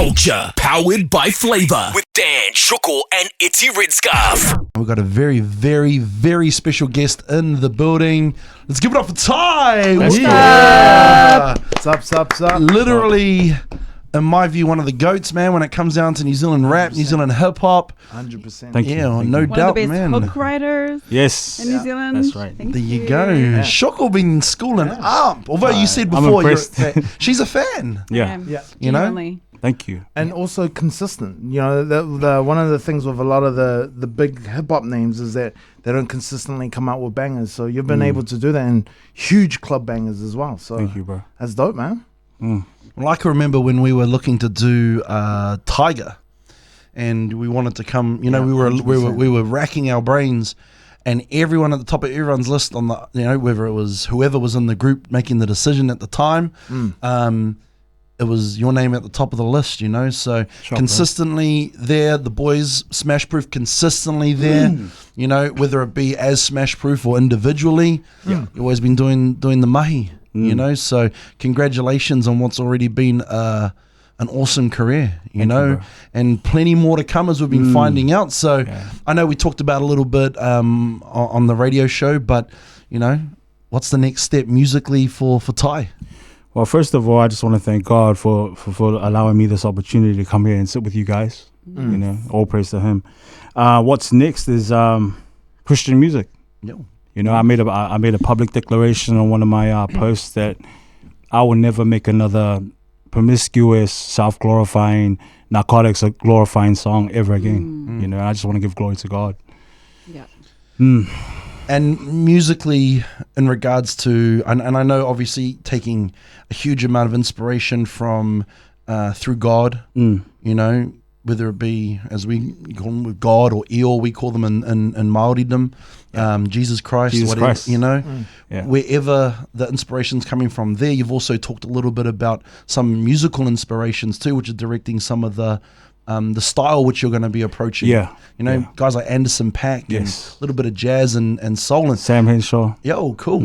Culture, powered by Flavor with Dan, Shukle and Itzy Red Scarf. We've got a very, very, very special guest in the building. Let's give it up for Ty. What's up? Literally, in my view, one of the GOATs, man, when it comes down to New Zealand rap, 100%. New Zealand hip-hop. 100%. Thank you. Yeah, Thank no you. doubt, One of the best man. hook writers Yes. in New Zealand. That's right. Thank There you you. go. Yeah. Shukle been schooling up. Although you said I'm before, impressed. she's a fan. Yeah. Yeah. You know? Genuinely. Thank you. And also consistent. You know, the one of the things with a lot of the big hip hop names is that they don't consistently come out with bangers. So you've been able to do that, and huge club bangers as well. So Thank you, bro. that's dope, man. Well, I can remember when we were looking to do Tiger, and we wanted to come. You know, Yeah, we were racking our brains, and everyone at the top of everyone's list on the, you know, whether it was whoever was in the group making the decision at the time, it was your name at the top of the list. You know, so Sure, consistently there, the boys Smashproof consistently there. You know, whether it be as Smashproof or individually, you've always been doing the mahi. You know, so congratulations on what's already been an awesome career, you know, and plenty more to come as we've been finding out. So I know we talked about a little bit on the radio show, but, you know, what's the next step musically for Ty? Well, first of all, I just want to thank God for allowing me this opportunity to come here and sit with you guys. You know, all praise to Him. What's next is Christian music. Yo. You know, I made a public declaration on one of my posts that I will never make another promiscuous, self-glorifying, narcotics glorifying song ever again. You know, I just want to give glory to God. Yeah. And musically, in regards to, and I know obviously taking a huge amount of inspiration from through God, you know, whether it be, as we call them with God or Eo, we call them in Māoridom, Jesus Christ, whatever, Christ. you know, Yeah. wherever the inspiration's coming from there. You've also talked a little bit about some musical inspirations too, which are directing some of the style which you're going to be approaching. Yeah. You know, Yeah. guys like Anderson .Paak and Yes. a little bit of jazz and soul. And Sam Henshaw. yo, cool.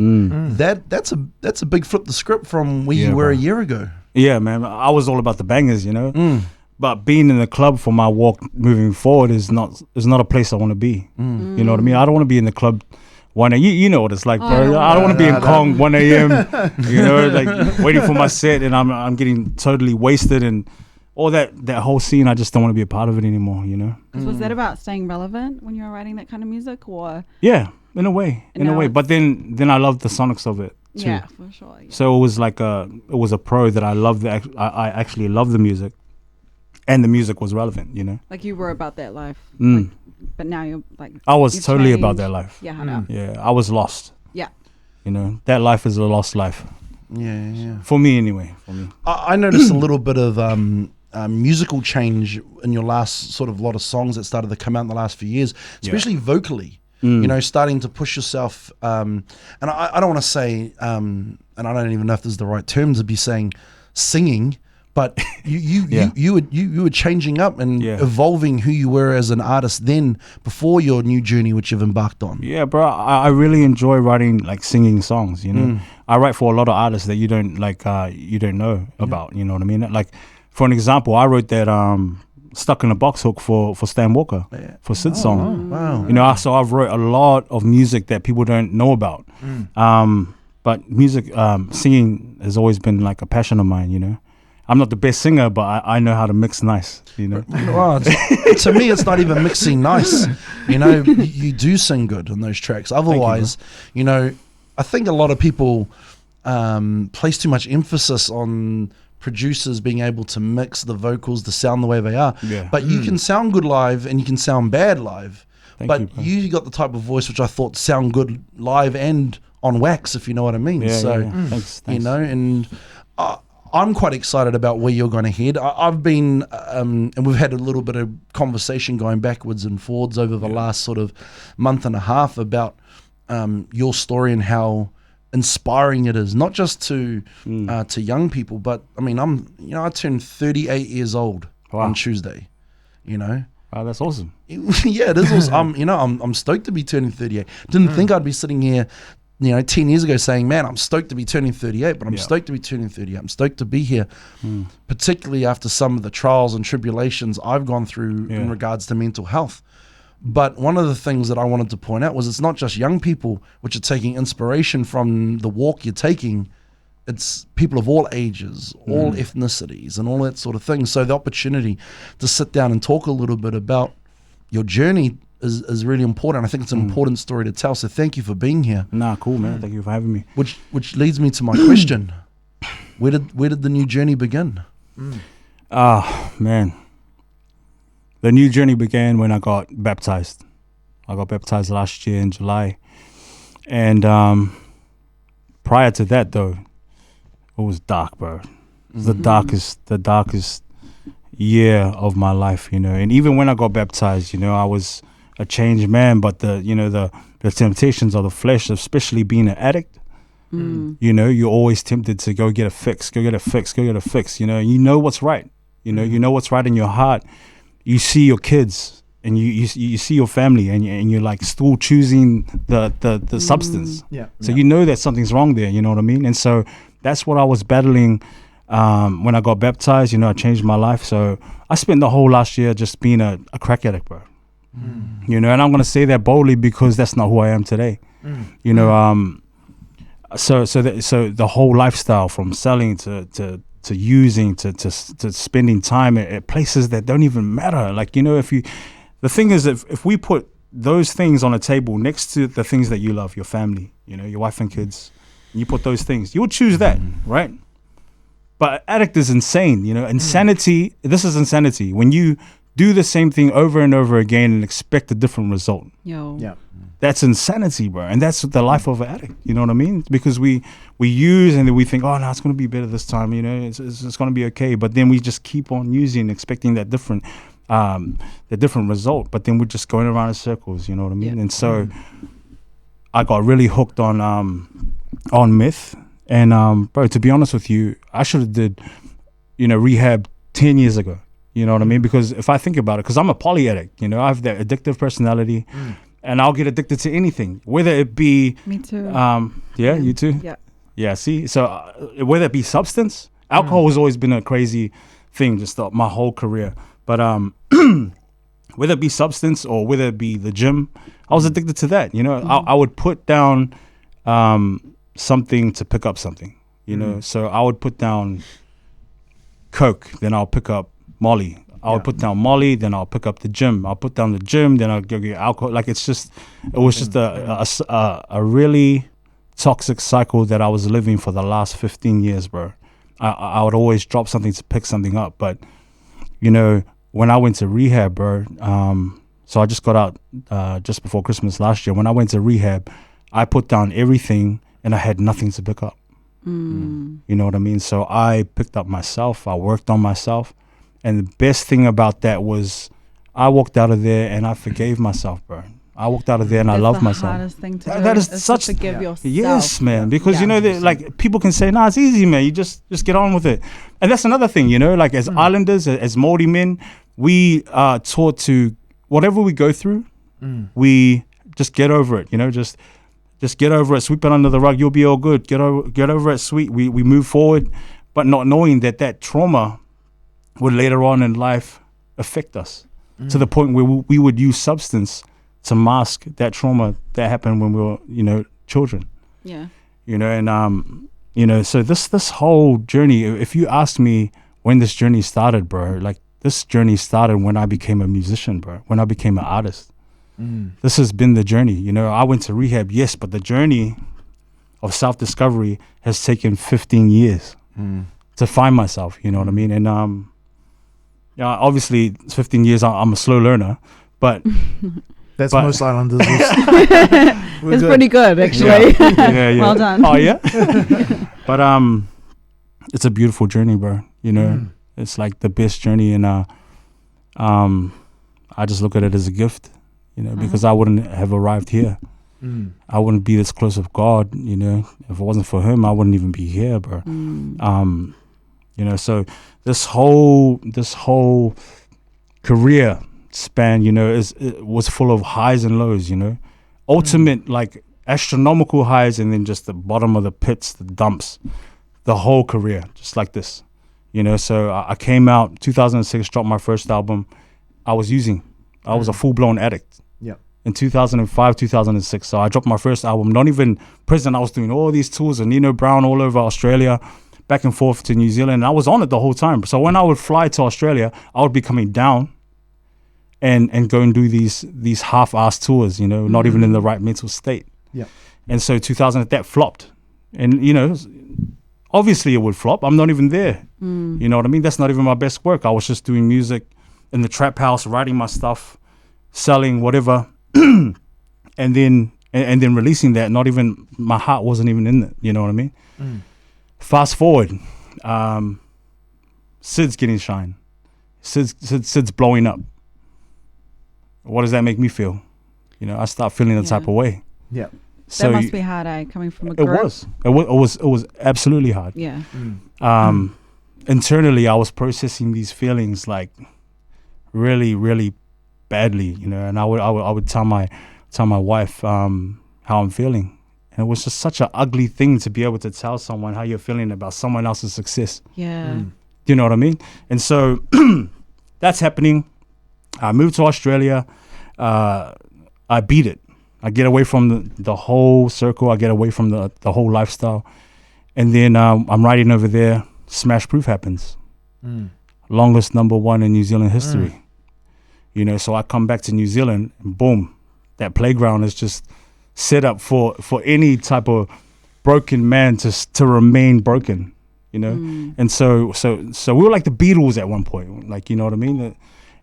That's a big flip the script from where Yeah, you were bro. a year ago. Yeah, man. I was all about the bangers, you know. But being in the club for my walk moving forward is not a place I want to be. You know what I mean? I don't want to be in the club 1 a.m. You know what it's like, bro. I don't want to be in Kong 1 a.m. You know, like waiting for my set, and I'm getting totally wasted and all that whole scene. I just don't want to be a part of it anymore. You know? Was that about staying relevant when you were writing that kind of music, or? Yeah, in a way. No, But then I love the sonics of it too. Yeah, for sure. Yeah. So it was like it was a pro that I loved. I actually loved the music. And the music was relevant, you know. Like you were about that life, like, but now you're like. I was you've totally about changed. that life. Yeah, I know. Yeah, I was lost. Yeah. You know, that life is a lost life. Yeah. For me, anyway. For me. I noticed a little bit of musical change in your last sort of lot of songs that started to come out in the last few years, especially vocally. You know, starting to push yourself. And I don't want to say, and I don't even know if this is the right term to be saying, singing. But you were changing up and evolving who you were as an artist then before your new journey which you've embarked on. Yeah, bro. I really enjoy writing like singing songs. You know, I write for a lot of artists that you don't know about. You know what I mean? Like, for an example, I wrote that "Stuck in a Box Hook" for Stan Walker for Sid's song. Wow. You know, so I've wrote a lot of music that people don't know about. But music, singing has always been like a passion of mine. You know. I'm not the best singer, but I know how to mix nice, you know. Well, to me, it's not even mixing nice. You know, you do sing good on those tracks. Otherwise, you know, I think a lot of people place too much emphasis on producers being able to mix the vocals, the sound the way they are. Yeah. But you can sound good live and you can sound bad live. Thank But you got the type of voice which I thought sound good live and on wax, if you know what I mean. Yeah, so, Thanks. you know, and I'm quite excited about where you're going to head. I've been, and we've had a little bit of conversation going backwards and forwards over the last sort of month and a half about your story and how inspiring it is, not just to young people, but I mean, I turned 38 years old on Tuesday, you know. Wow, that's awesome. Yeah, it is awesome. I'm stoked to be turning 38. Didn't think I'd be sitting here 10 years ago saying, man, I'm stoked to be turning 38, but I'm Yeah. stoked to be turning 38. I'm stoked to be here, particularly after some of the trials and tribulations I've gone through in regards to mental health. But one of the things that I wanted to point out was it's not just young people which are taking inspiration from the walk you're taking. It's people of all ages, all ethnicities, and all that sort of thing. So the opportunity to sit down and talk a little bit about your journey is really important. I think it's an important story to tell. So thank you for being here. Nah, cool, man. Thank you for having me. Which leads me to my question: Where did the new journey begin? Man. The new journey began when I got baptized. I got baptized last year in July. And prior to that, though, it was dark, bro. It was the darkest year of my life, And even when I got baptized, I was a changed man, but the temptations of the flesh, especially being an addict, you're always tempted to go get a fix. You know what's right. You know what's right in your heart. You see your kids and you see your family and you're like still choosing the substance. Yeah. So you know that something's wrong there, you know what I mean? And so that's what I was battling when I got baptized. I changed my life. So I spent the whole last year just being a crack addict, bro. And I'm going to say that boldly because that's not who I am today. So the whole lifestyle from selling to using to spending time at places that don't even matter. Like, the thing is, if we put those things on a table next to the things that you love, your family, your wife and kids, and you put those things, you would choose that, right? But addict is insane, insanity. This is insanity. When you do the same thing over and over again and expect a different result. Yeah. That's insanity, bro. And that's the life of an addict. You know what I mean? Because we use and then we think, oh, no, it's going to be better this time. It's going to be okay. But then we just keep on using, expecting that different result. But then we're just going around in circles. You know what I mean? Yeah. And so I got really hooked on meth. And bro, to be honest with you, I should have did, rehab 10 years ago. You know what I mean? Because if I think about it, because I'm a poly addict, I have that addictive personality. And I'll get addicted to anything, whether it be... Me too. Yeah, you too? Yeah. Yeah, see? So whether it be substance, alcohol has always been a crazy thing, just my whole career. But whether it be substance or whether it be the gym, I was addicted to that, I would put down something to pick up something, So I would put down Coke, then I'll pick up Molly. I would put down Molly, then I'll pick up the gym. I'll put down the gym, then I'll go get alcohol. Like it was just a really toxic cycle that I was living for the last 15 years, bro. I would always drop something to pick something up. But, when I went to rehab, bro, so I just got out just before Christmas last year. When I went to rehab, I put down everything and I had nothing to pick up. You know what I mean? So I picked up myself. I worked on myself. And the best thing about that was I walked out of there and I forgave myself, bro. I walked out of there and I love myself. That's the hardest thing to do. That is to such... forgive yourself. Yes, man. Because, like people can say, nah, it's easy, man. You just get on with it. And that's another thing, like as islanders, as Māori men, we are taught to, whatever we go through, we just get over it, just get over it, sweep it under the rug, you'll be all good. Get over it, sweet. We move forward, but not knowing that trauma would later on in life affect us to the point where we would use substance to mask that trauma that happened when we were, children. Yeah. And, so this whole journey, if you ask me when this journey started, bro, like this journey started when I became a musician, bro, when I became an artist. This has been the journey. I went to rehab, yes, but the journey of self-discovery has taken 15 years to find myself, you know what I mean? And, yeah, obviously, it's 15 years. I'm a slow learner, but that's most islanders. It's pretty good, actually. Yeah. Well done. Oh yeah. But it's a beautiful journey, bro. It's like the best journey, and I just look at it as a gift, because I wouldn't have arrived here. I wouldn't be this close with God, If it wasn't for Him, I wouldn't even be here, bro. So this whole career span, it was full of highs and lows, ultimate, like astronomical highs and then just the bottom of the pits, the dumps, the whole career, just like this. You know, so I came out 2006, dropped my first album. I was a full-blown addict. Yeah. In 2005, 2006. So I dropped my first album, not even prison. I was doing all these tours and Nino Brown all over Australia, back and forth to New Zealand. And I was on it the whole time. So when I would fly to Australia, I would be coming down and go and do these half-assed tours, you know, not even in the right mental state. Yeah. And so 2000, that flopped. And, you know, obviously it would flop. I'm not even there. You know what I mean? That's not even my best work. I was just doing music in the trap house, writing my stuff, selling whatever, and then releasing that. Not even, my heart wasn't even in it. You know what I mean? Fast forward, Sid's getting shine. Sid's blowing up. What does that make me feel? You know, I start feeling the type of way. Yeah. So that must be hard, coming from a it group. It was absolutely hard. Yeah. Internally, I was processing these feelings like really, really badly, you know. And I would tell my wife how I'm feeling, and it was just such an ugly thing to be able to tell someone how you're feeling about someone else's success. Yeah. You know what I mean? And so that's happening. I moved to Australia. I beat it. I get away from the whole circle. I get away from the whole lifestyle. And then I'm writing over there. Smashproof happens. Longest #1 in New Zealand history. You know, so I come back to New Zealand and boom, that playground is just set up for any type of broken man to remain broken, you know? And so we were like the Beatles at one point, like, you know what I mean?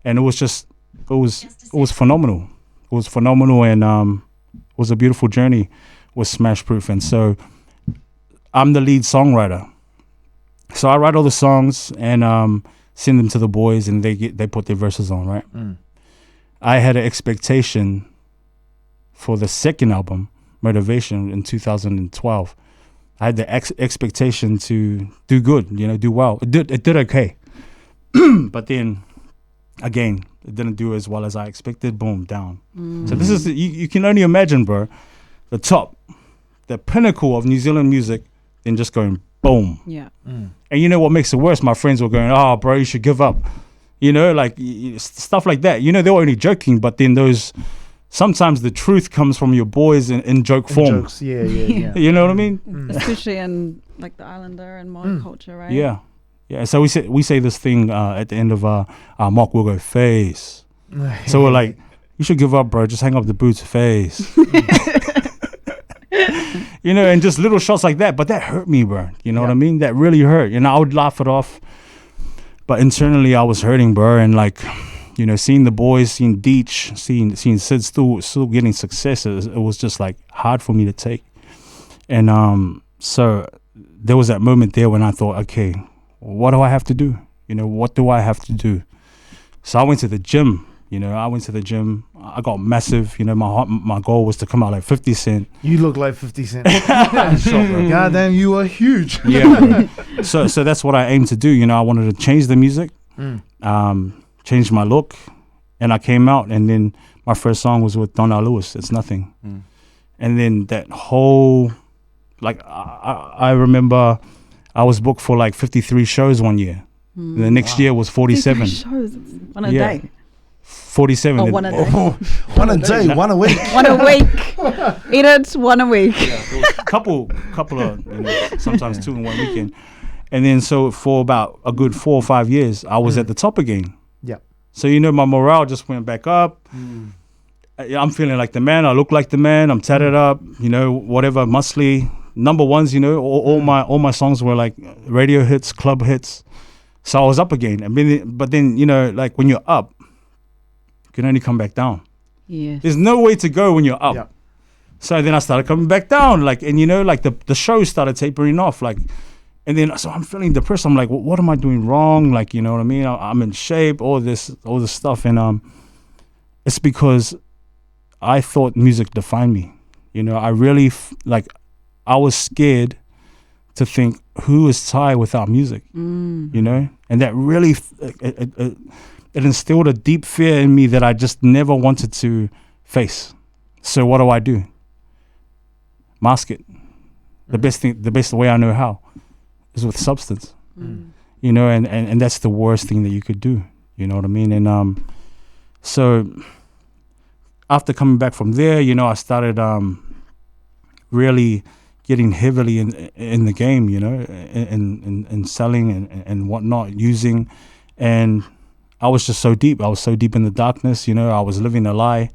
And it was phenomenal. It was phenomenal, and it was a beautiful journey with Smashproof. And so I'm the lead songwriter. So I write all the songs and send them to the boys, and they put their verses on, right? I had an expectation for the second album, Motivation, in 2012. I had the expectation to do good, you know, do well. It did okay. But then, again, it didn't do as well as I expected. Boom, down. So this is, you can only imagine, bro, the top, the pinnacle of New Zealand music, then just going boom. Yeah. And you know what makes it worse? My friends were going, "Oh, bro, you should give up." You know, like stuff like that. You know, they were only joking, but then sometimes the truth comes from your boys in joke form. Jokes. Yeah. You know what I mean? Especially in like the Islander and Maori culture, right? Yeah. So we say this thing at the end of our mock. We'll go face. So we're like, "You should give up, bro. Just hang up the boots, face." You know, and just little shots like that. But that hurt me, bro. You know what I mean? That really hurt. You know, I would laugh it off, but internally I was hurting, bro. And like, you know, seeing the boys, seeing Deech, seeing Sid still getting success, it was just like hard for me to take. And so there was that moment there when I thought, okay, what do I have to do? You know, what do I have to do? So I went to the gym. You know, I got massive. You know, my goal was to come out like 50 Cent. You look like 50 Cent. God damn, you are huge. Yeah. So that's what I aimed to do. You know, I wanted to change the music, change my look, and I came out. And then my first song was with Donna Lewis. It's Nothing. And then that whole, like, I remember I was booked for like 53 shows one year. The next year was 47. Shows on a day. 47. Oh, one a day. One a day, one a week. One a week. Eat it, one a week. Couple of, you know, sometimes 2 in one weekend. And then so for about a good 4 or 5 years, I was at the top again. Yeah. So, you know, my morale just went back up. I'm feeling like the man. I look like the man. I'm tatted up, you know, whatever, muscly. #1s, you know, all my songs were like radio hits, club hits. So I was up again. But then, you know, like when you're up, you can only come back down. Yeah. There's no way to go when you're up. Yeah. So then I started coming back down, like, and you know, like the show started tapering off, like, and then so I'm feeling depressed. I'm like, well, what am I doing wrong? Like, you know what I mean? I'm in shape, all this stuff, and it's because I thought music defined me. You know, I really I was scared to think, who is Ty without music? You know, and that really it instilled a deep fear in me that I just never wanted to face. So what do? mask it. The best way I know how is with substance. You know, and that's the worst thing that you could do. You know what I mean? And so after coming back from there, you know, I started really getting heavily in the game, you know, in selling and whatnot, using, and I was just so deep. I was so deep in the darkness, you know. I was living a lie.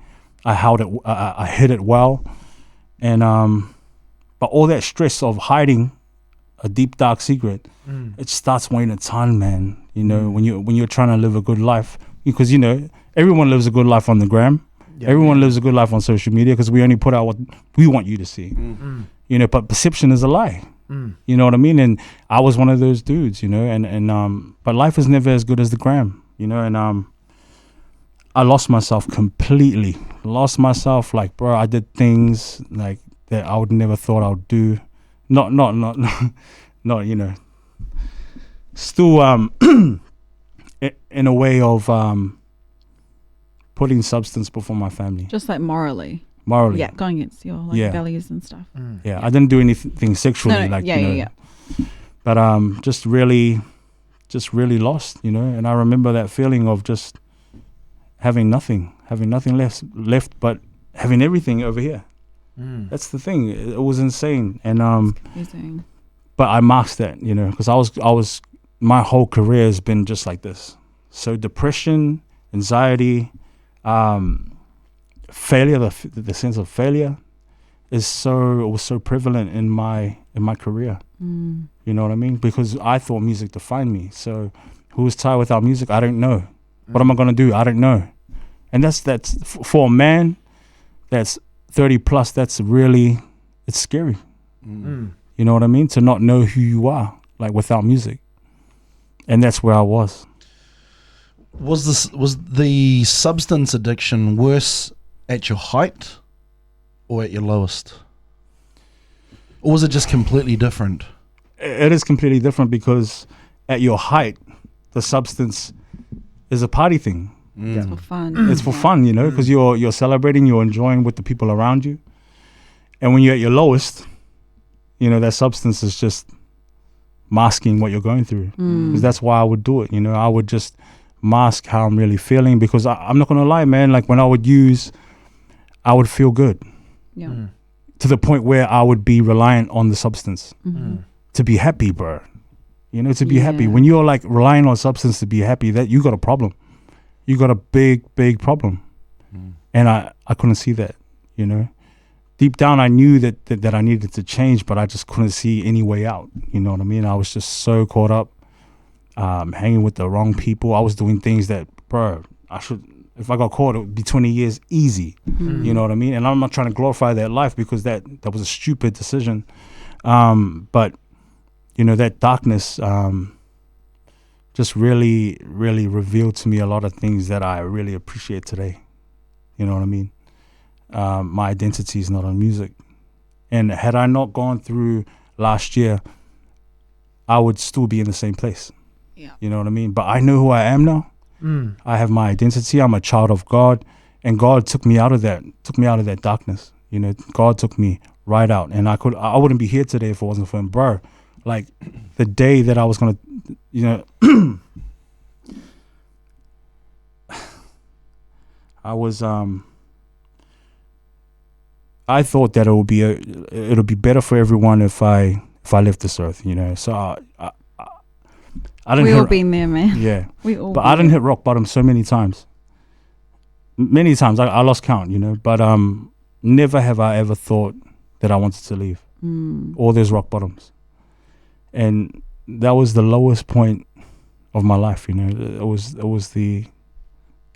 I held it. I hid it well, and but all that stress of hiding a deep dark secret, it starts weighing a ton, man. You know, when you're trying to live a good life, because you know everyone lives a good life on the gram. Yeah, everyone lives a good life on social media because we only put out what we want you to see. You know, but perception is a lie. You know what I mean? And I was one of those dudes, you know, and but life is never as good as the gram, you know, and I lost myself completely. Lost myself, like, bro, I did things like that I would never thought I would do. Not, you know, still in a way of putting substance before my family. Just like morally. Yeah, going against your like values and stuff. Yeah, I didn't do anything sexually, but just really lost, you know. And I remember that feeling of just having nothing left, but having everything over here. That's the thing. It was insane, and Amazing. but I masked that, you know, because I was my whole career has been just like this. So depression, anxiety, failure, the sense of failure was so prevalent in my career. You know what I mean? Because I thought music defined me. So who is Ty without music? I don't know. What am I gonna do? I don't know. And that's for a man that's 30 plus. It's scary. You know what I mean? To not know who you are, like without music. And that's where I was. Was the substance addiction worse at your height or at your lowest? Or was it just completely different? It is completely different because at your height, the substance is a party thing. It's for fun. It's for fun, you know, because you're celebrating, you're enjoying with the people around you. And when you're at your lowest, you know, that substance is just masking what you're going through. Because that's why I would do it, you know. I would just mask how I'm really feeling, because I'm not going to lie, man. Like when I would use, I would feel good. Yeah. To the point where I would be reliant on the substance to be happy, bro. You know, to be happy. When you're like relying on substance to be happy, that you got a problem. You got a big, big problem. And I couldn't see that, you know. Deep down, I knew that I needed to change, but I just couldn't see any way out. You know what I mean? I was just so caught up, hanging with the wrong people. I was doing things that, bro, if I got caught, it would be 20 years easy. You know what I mean? And I'm not trying to glorify that life, because that was a stupid decision. But, you know, that darkness just really, really revealed to me a lot of things that I really appreciate today. You know what I mean? My identity is not on music. And had I not gone through last year, I would still be in the same place. Yeah. You know what I mean? But I know who I am now. I have my identity. I'm a child of God, and God took me out of that darkness. You know, God took me right out, and I wouldn't be here today if it wasn't for Him, bro. Like the day that I was gonna, you know, I thought that it'll be better for everyone if I left this earth, you know. So I didn't. We all been there, man. Yeah, we all. But I didn't hit rock bottom so many times. Many times I lost count, you know. But never have I ever thought that I wanted to leave. All those rock bottoms, and that was the lowest point of my life. You know, it was the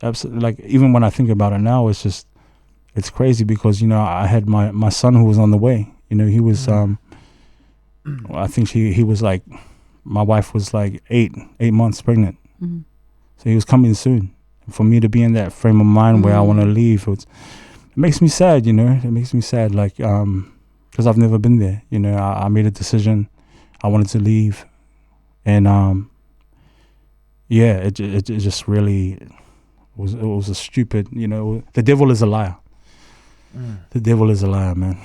absolute, like, even when I think about it now, it's crazy, because, you know, I had my son who was on the way. You know, he was I think he was like, my wife was like 8 months pregnant. So he was coming soon. And for me to be in that frame of mind where I want to leave, it makes me sad, you know. It makes me sad, like, because I've never been there. You know, I made a decision. I wanted to leave. And yeah, it just really was a stupid, you know. The devil is a liar. The devil is a liar, man.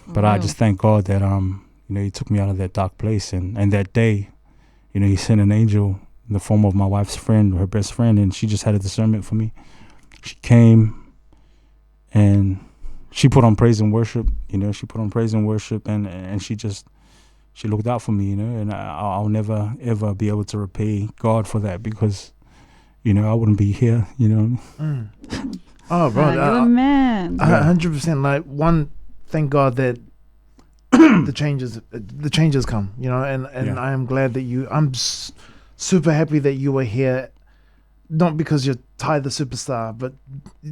But I just thank God that He took me out of that dark place, and that day, He sent an angel in the form of my wife's friend, her best friend, and she just had a discernment for me. She came and she put on praise and worship, she put on praise and worship, and she looked out for me, and I'll never ever be able to repay God for that, because I wouldn't be here, Oh, bro, You're a man. 100%. Like, one, thank God that the changes come, and I am glad that I'm super happy that you were here, not because you're Ty the superstar, but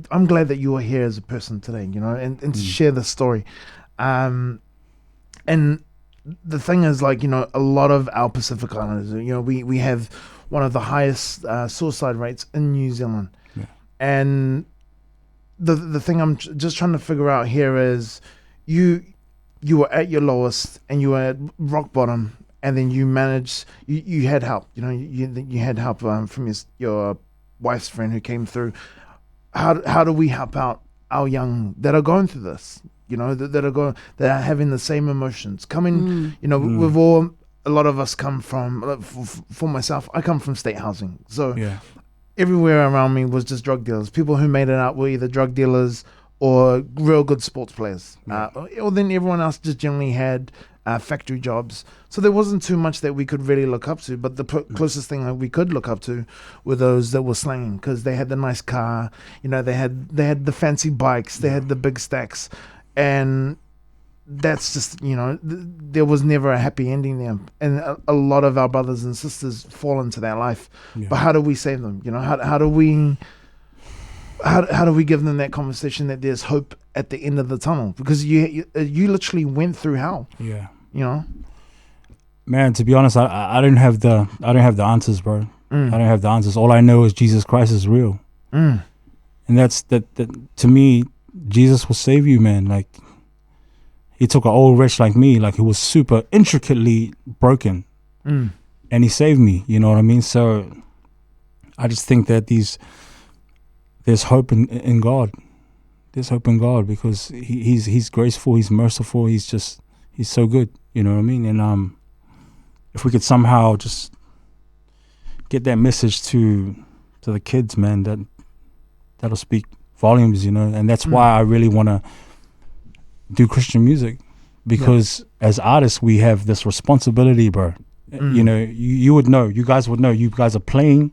I'm glad that you are here as a person today, and to share the story. And the thing is, like, a lot of our Pacific Islanders, we have one of the highest suicide rates in New Zealand. Yeah. And the thing I'm just trying to figure out here is you were at your lowest and you were at rock bottom, and then you managed, you had help, you had help from your wife's friend who came through. How do we help out our young that are going through this, that are having the same emotions coming, we've all, a lot of us come from, for myself, I come from state housing, so everywhere around me was just drug dealers. People who made it out were either drug dealers or real good sports players. Or then everyone else just generally had factory jobs. So there wasn't too much that we could really look up to. But the closest thing that we could look up to were those that were slanging, because they had the nice car. They had the fancy bikes. They had the big stacks. And that's just, there was never a happy ending there. And a lot of our brothers and sisters fall into that life. Yeah. But how do we save them? How do we give them that conversation that there's hope at the end of the tunnel? Because you literally went through hell. Yeah. Man, to be honest, I don't have the answers, bro. I don't have the answers. All I know is Jesus Christ is real. And that's that to me, Jesus will save you, man. Like, He took an old wretch like me, like, who was super intricately broken, and He saved me. You know what I mean? So I just think that there's hope in God. There's hope in God, because He's graceful, He's merciful, He's so good. You know what I mean? And if we could somehow just get that message to the kids, man, that'll speak volumes. And that's why I really want to do Christian music, because as artists we have this responsibility, bro. You would know, you guys would know, you guys are playing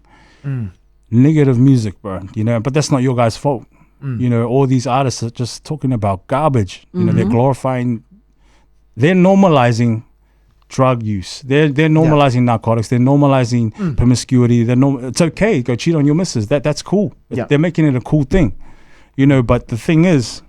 negative music, bro, but that's not your guys' fault. All these artists are just talking about garbage. They're glorifying, they're normalizing drug use, they're normalizing narcotics, they're normalizing promiscuity, it's okay, go cheat on your missus, that's cool. They're making it a cool thing, but the thing is,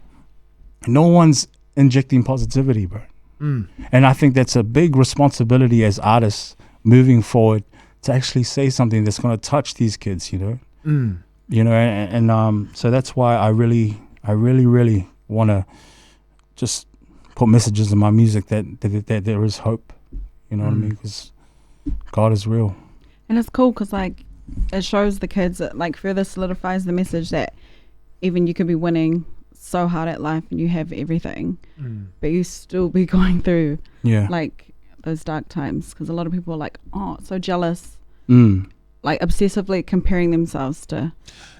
no one's injecting positivity, bro. And I think that's a big responsibility as artists moving forward, to actually say something that's going to touch these kids, and so that's why I really want to just put messages in my music that there is hope, what I mean, because God is real. And it's cool because, like, it shows the kids, it, like, further solidifies the message that even you could be winning so hard at life and you have everything, but you still be going through like those dark times, because a lot of people are like, oh, so jealous, like obsessively comparing themselves to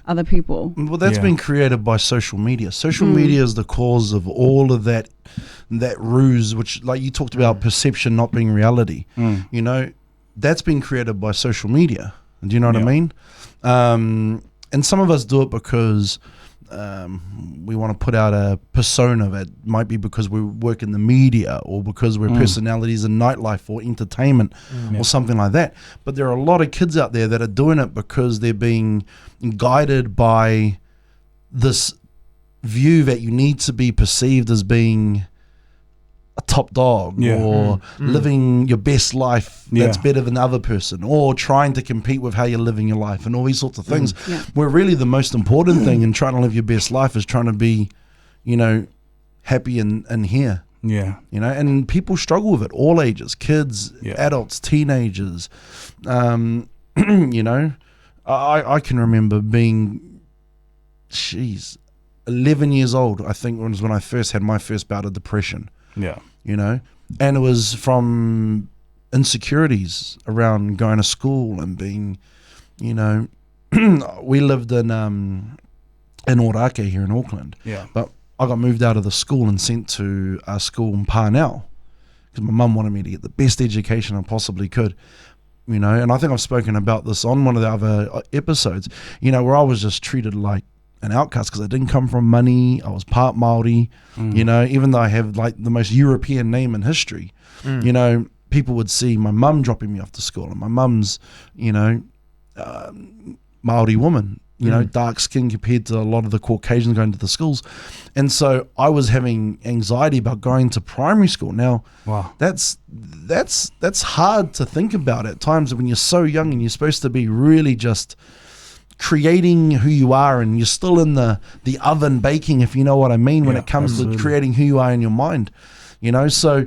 other people. Well, that's been created by social media. Social media is the cause of all of that ruse, which, like you talked about, perception not being reality. That's been created by social media. Do you know what I mean? And some of us do it because we want to put out a persona. That might be because we work in the media, or because we're personalities in nightlife or entertainment, or something like that. But there are a lot of kids out there that are doing it because they're being guided by this view that you need to be perceived as being a top dog, or living your best life that's better than the other person, or trying to compete with how you're living your life, and all these sorts of things. Where really the most important thing in trying to live your best life is trying to be, happy and here. And people struggle with it, all ages, kids, adults, teenagers. I can remember being 11 years old, I think, was when I first had my first bout of depression. Yeah. you know, and it was from insecurities around going to school and being, you know, we lived in Orake here in Auckland, Yeah. but I got moved out of the school and sent to a school in Parnell because my mum wanted me to get the best education I possibly could, you know, and I think I've spoken about this on one of the other episodes, you know, where I was just treated like an outcast because I didn't come from money. I was part Māori, you know, even though I have like the most European name in history, you know, people would see my mum dropping me off to school, and my mum's, you know, Māori woman, you know, dark skin compared to a lot of the Caucasians going to the schools. And so I was having anxiety about going to primary school. Now, Wow. that's hard to think about at times when you're so young and you're supposed to be really just creating who you are, and you're still in the oven baking, if you know what I mean, when Yeah, it comes absolutely. to creating who you are in your mind, you know. So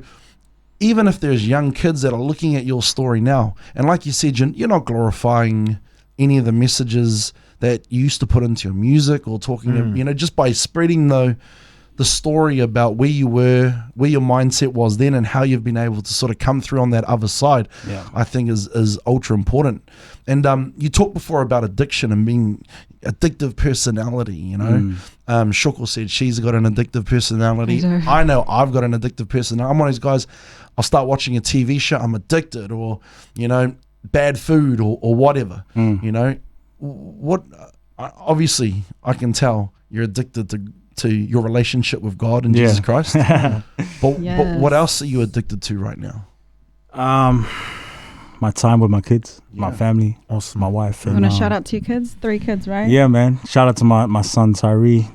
even if there's young kids that are looking at your story now, and like you said, you're not glorifying any of the messages that you used to put into your music or talking to, you know, just by spreading the story about where you were, where your mindset was then, and how you've been able to sort of come through on that other side, Yeah. I think is ultra important. And you talked before about addiction and being addictive personality, you know. Shoko said she's got an addictive personality. I do. I know I've got an addictive personality. I'm one of those guys, I'll start watching a TV show, I'm addicted, or, you know, bad food or whatever, you know. What obviously I can tell you're addicted to your relationship with God and Jesus Christ. But Yes. what else are you addicted to right now? My time with my kids, my family, also my wife. You And, want to shout out to your kids? 3 kids, right? Yeah, man. Shout out to my son Tyree.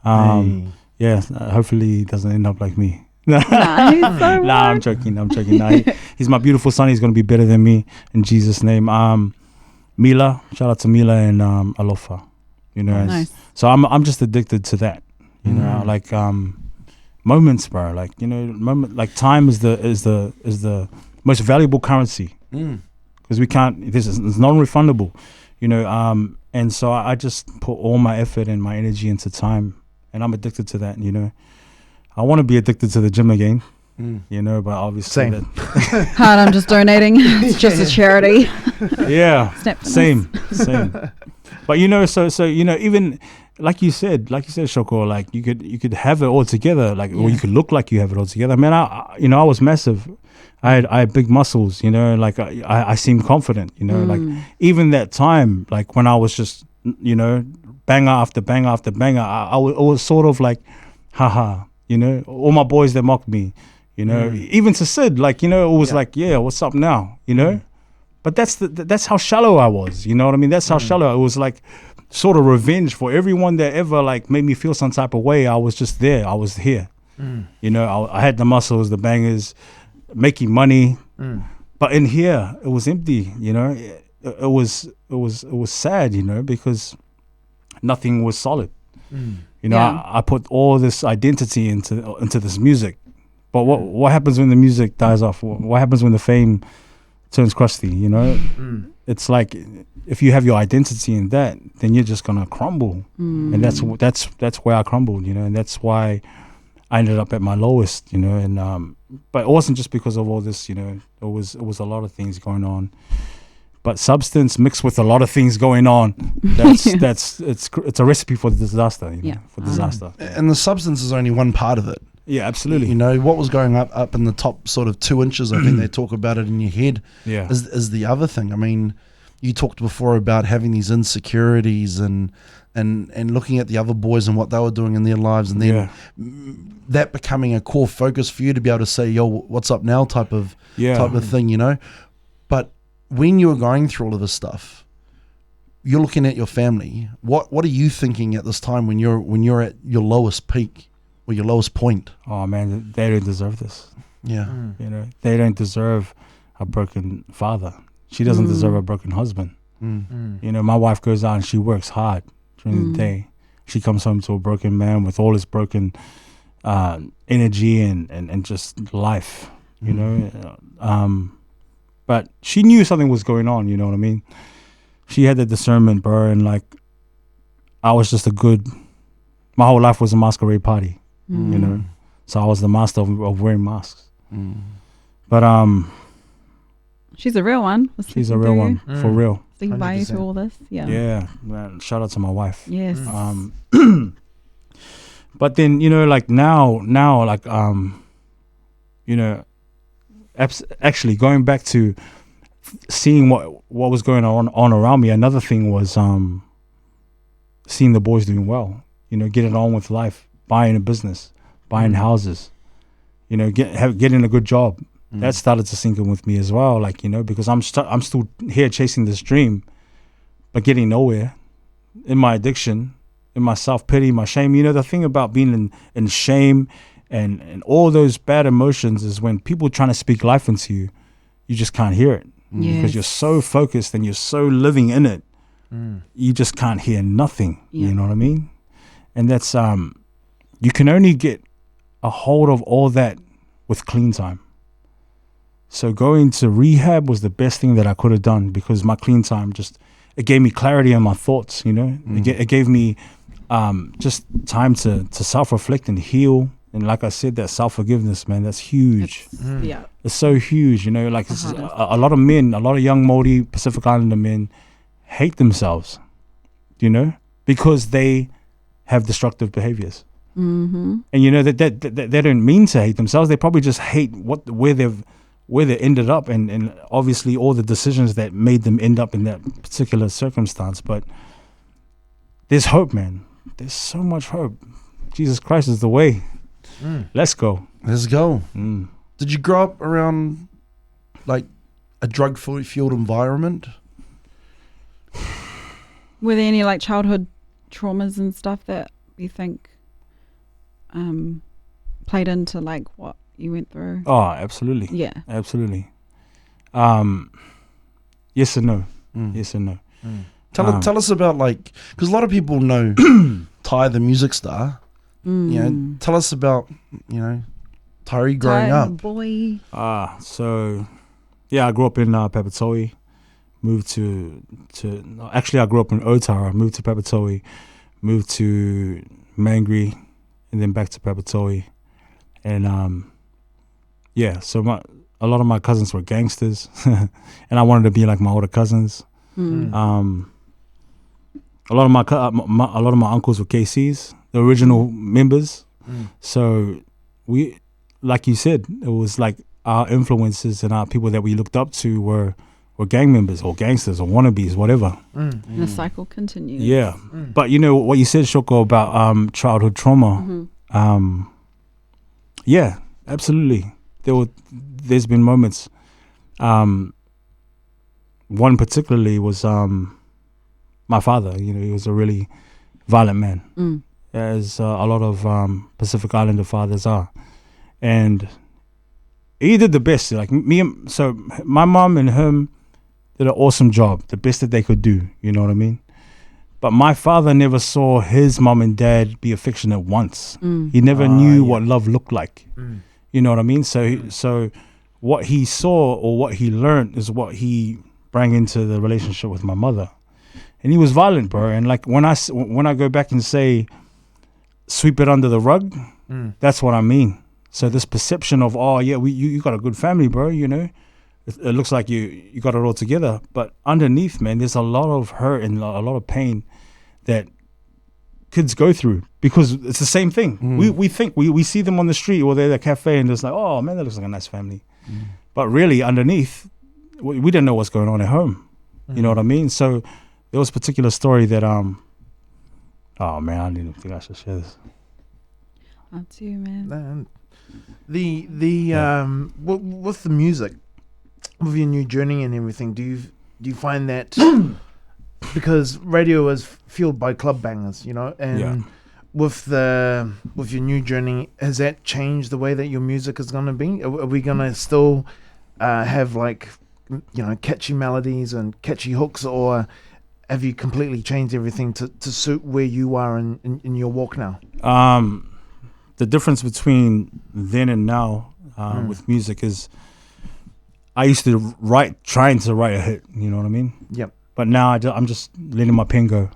Hey. Yeah, hopefully he doesn't end up like me. Nah, he's so Nah, I'm joking. Nah, he's my beautiful son. He's gonna be better than me in Jesus' name. Mila, shout out to Mila and Alofa. You know, Nice. so I'm just addicted to that. You know, like moments, bro. Like, you know, like time is the most valuable currency because we can't. This is it's non-refundable. You know, and so I just put all my effort and my energy into time, and I'm addicted to that. You know, I want to be addicted to the gym again. You know, but obviously, Same. Hard, I'm just donating. It's just a charity. yeah, Snap. same. But you know, so you know, even like you said, Shoko, like you could have it all together, like or you could look like you have it all together. Man, I was massive. I had big muscles, you know, like I seemed confident, you know, like even that time, like when I was just, you know, banger after banger after banger, I was sort of like, haha, you know, all my boys that mocked me, you know, even to Sid, like, you know, it was like, yeah, what's up now, you know? But that's how shallow I was, you know what I mean? That's how shallow. It was like sort of revenge for everyone that ever like made me feel some type of way. I was just there. I was here. You know, I had the muscles, the bangers, making money. But in here, it was empty, you know? It was sad, you know, because nothing was solid. You know, Yeah. I put all this identity into this music. But what happens when the music dies off? What happens when the fame turns crusty, you know? It's like if you have your identity in that, then you're just gonna crumble. And that's where I crumbled, you know, and that's why I ended up at my lowest, you know, and but it wasn't just because of all this, you know, it was a lot of things going on. But substance mixed with a lot of things going on, it's a recipe for disaster, you know, for disaster. And the substance is only one part of it. Yeah, absolutely. You know, what was going up in the top sort of 2 inches, I think they talk about it in your head, Yeah. is the other thing. I mean, you talked before about having these insecurities and looking at the other boys and what they were doing in their lives, and then that becoming a core focus for you to be able to say, yo, what's up now type of thing, you know. But when you were going through all of this stuff, you're looking at your family. What are you thinking at this time when you're at your lowest peak or your lowest point? Oh man, they don't deserve this. Yeah. You know, they don't deserve a broken father. She doesn't deserve a broken husband. You know, my wife goes out and she works hard during the day. She comes home to a broken man with all his broken energy and just life, you know. But she knew something was going on, you know what I mean? She had the discernment, bro, and like I was just my whole life was a masquerade party, you know. So I was the master of wearing masks. But She's a real one. she's a real one, for real. Sticking by you 100%. through all this. Yeah. Yeah, man. Shout out to my wife. Yes. But then, you know, like now, like, you know, actually going back to seeing what was going on around me. Another thing was seeing the boys doing well. You know, getting on with life, buying a business, buying houses. You know, getting a good job. That started to sink in with me as well. Like, you know, because I'm still here chasing this dream, but getting nowhere in my addiction, in my self-pity, my shame. You know, the thing about being in shame and all those bad emotions is when people are trying to speak life into you, you just can't hear it. Because you're so focused and you're so living in it, you just can't hear nothing. Yeah. You know what I mean? And that's, you can only get a hold of all that with clean time. So going to rehab was the best thing that I could have done, because my clean time it gave me clarity in my thoughts, you know. It gave me just time to self-reflect and heal. And like I said, that self-forgiveness, man, that's huge. Yeah. It's so huge, you know. Like a lot of men, a lot of young Māori Pacific Islander men hate themselves, you know, because they have destructive behaviors. And you know that they don't mean to hate themselves. They probably just hate where they ended up, and obviously all the decisions that made them end up in that particular circumstance. But there's hope, man. There's so much hope. Jesus Christ is the way. Let's go. Let's go. Did you grow up around like a drug-fueled environment? Were there any like childhood traumas and stuff that you think played into like what you went through? Oh, absolutely. Yeah. Absolutely. Yes and no. Yes and no. Tell us about, like, because a lot of people know Ty the music star. You know, tell us about, you know, Tyree growing up. Boy. So yeah, I grew up in Papatoe. Moved to actually I grew up in Otara. Moved to Papatoe. Moved to Mangere, and then back to Papatoe. And yeah, so a lot of my cousins were gangsters, and I wanted to be like my older cousins. A lot of my uncles were KCs, the original members. So we, like you said, it was like our influences and our people that we looked up to were gang members or gangsters or wannabes, whatever. And the cycle continues. Yeah. But you know what you said, Shoko, about childhood trauma. Yeah, absolutely. There's been moments. One particularly was my father. You know, he was a really violent man, as a lot of Pacific Islander fathers are, and he did the best. Like so my mom and him did an awesome job, the best that they could do. You know what I mean? But my father never saw his mom and dad be affectionate once. He never knew what love looked like. You know what I mean? So what he saw or what he learned is what he brought into the relationship with my mother. And he was violent, bro. And like when I go back and say, sweep it under the rug, that's what I mean. So this perception of, oh yeah, you got a good family, bro, you know, it looks like you got it all together. But underneath, man, there's a lot of hurt and a lot of pain that kids go through, because it's the same thing. We think we see them on the street or they're at a cafe and it's like, oh man, that looks like a nice family. But really underneath, we don't know what's going on at home. You know what I mean? So there was a particular story that oh man, I didn't think I should share this. Up to you, man. With the music, with your new journey and everything, do you find that because radio is fueled by club bangers, you know, and with your new journey, has that changed the way that your music is going to be? Are we going to still have, like, you know, catchy melodies and catchy hooks, or have you completely changed everything to suit where you are in your walk now? The difference between then and now with music is I used to trying to write a hit, you know what I mean? Yep. But now I'm just letting my pen go.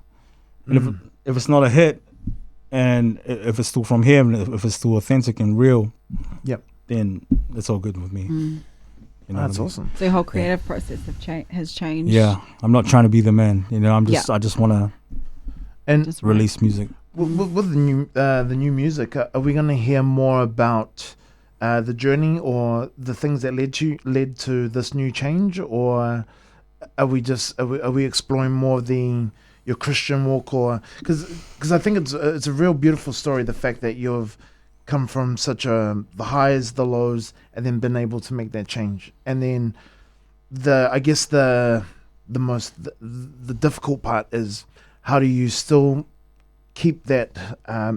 And if it's not a hit and if it's still from him, if it's still authentic and real, Yep. then it's all good with me. You know That's what I mean? awesome. So your whole creative process has changed. Yeah, I'm not trying to be the man. You know, I just want to And Just release music. with the new music, are we going to hear more about the journey or the things that led to this new change, or are we exploring more of your Christian walk, or because I think it's a real beautiful story, the fact that you've come from such the highs, the lows, and then been able to make that change, and then I guess the difficult part is how do you still keep that